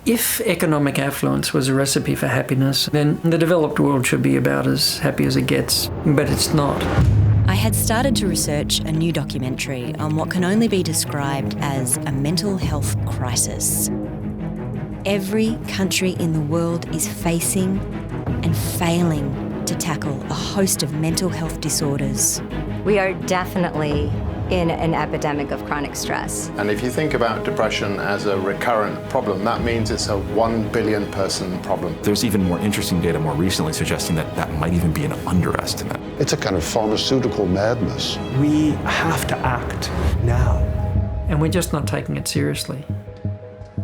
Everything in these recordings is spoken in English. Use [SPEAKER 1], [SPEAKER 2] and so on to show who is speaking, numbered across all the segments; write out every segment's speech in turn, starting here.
[SPEAKER 1] If economic affluence was a recipe for happiness, then the developed world should be about as happy as it gets, but it's not.
[SPEAKER 2] I had started to research a new documentary on what can only be described as a mental health crisis. Every country in the world is facing and failing to tackle a host of mental health disorders.
[SPEAKER 3] We are definitely in an epidemic of chronic stress.
[SPEAKER 4] And if you think about depression as a recurrent problem, that means it's a 1 billion person problem.
[SPEAKER 5] There's even more interesting data more recently suggesting that that might even be an underestimate.
[SPEAKER 6] It's a kind of pharmaceutical madness.
[SPEAKER 7] We have to act now.
[SPEAKER 1] And we're just not taking it seriously.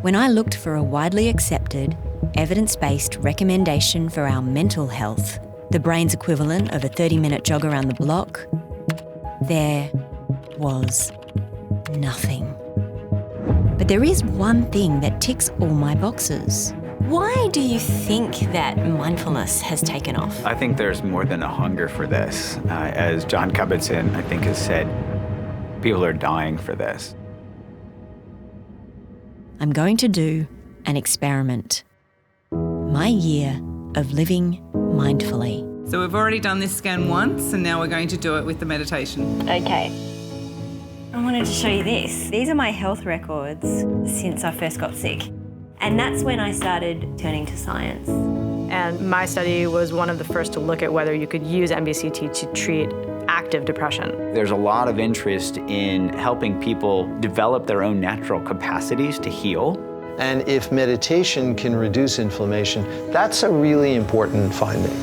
[SPEAKER 2] When I looked for a widely accepted, evidence-based recommendation for our mental health, the brain's equivalent of a 30-minute jog around the block, there was nothing. But there is one thing that ticks all my boxes. Why do you think that mindfulness has taken off?
[SPEAKER 8] I think there's more than a hunger for this. As John Kabat-Zinn, I think, has said, people are dying for this.
[SPEAKER 2] I'm going to do an experiment. My year of living mindfully.
[SPEAKER 9] So we've already done this scan once, and now we're going to do it with the meditation.
[SPEAKER 10] Okay. I wanted to show you this. These are my health records since I first got sick. And that's when I started turning to science.
[SPEAKER 11] And my study was one of the first to look at whether you could use MBCT to treat active depression.
[SPEAKER 8] There's a lot of interest in helping people develop their own natural capacities to heal.
[SPEAKER 12] And if meditation can reduce inflammation, that's a really important finding.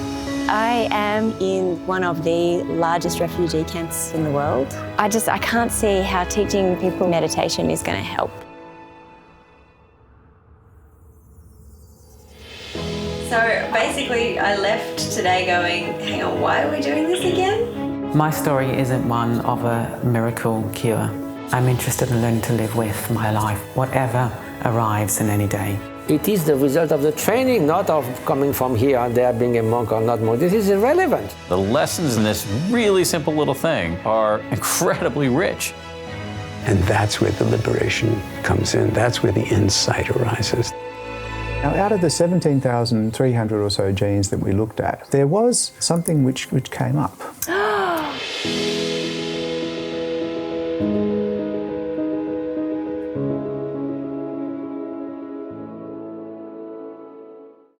[SPEAKER 13] I am in one of the largest refugee camps in the world. I can't see how teaching people meditation is going to help.
[SPEAKER 10] So basically, I left today going, hang on, why are we doing this again?
[SPEAKER 14] My story isn't one of a miracle cure. I'm interested in learning to live with my life, whatever arrives in any day.
[SPEAKER 15] It is the result of the training, not of coming from here and there, being a monk or not monk. This is irrelevant.
[SPEAKER 16] The lessons in this really simple little thing are incredibly rich.
[SPEAKER 17] And that's where the liberation comes in. That's where the insight arises.
[SPEAKER 18] Now, out of the 17,300 or so genes that we looked at, there was something which came up.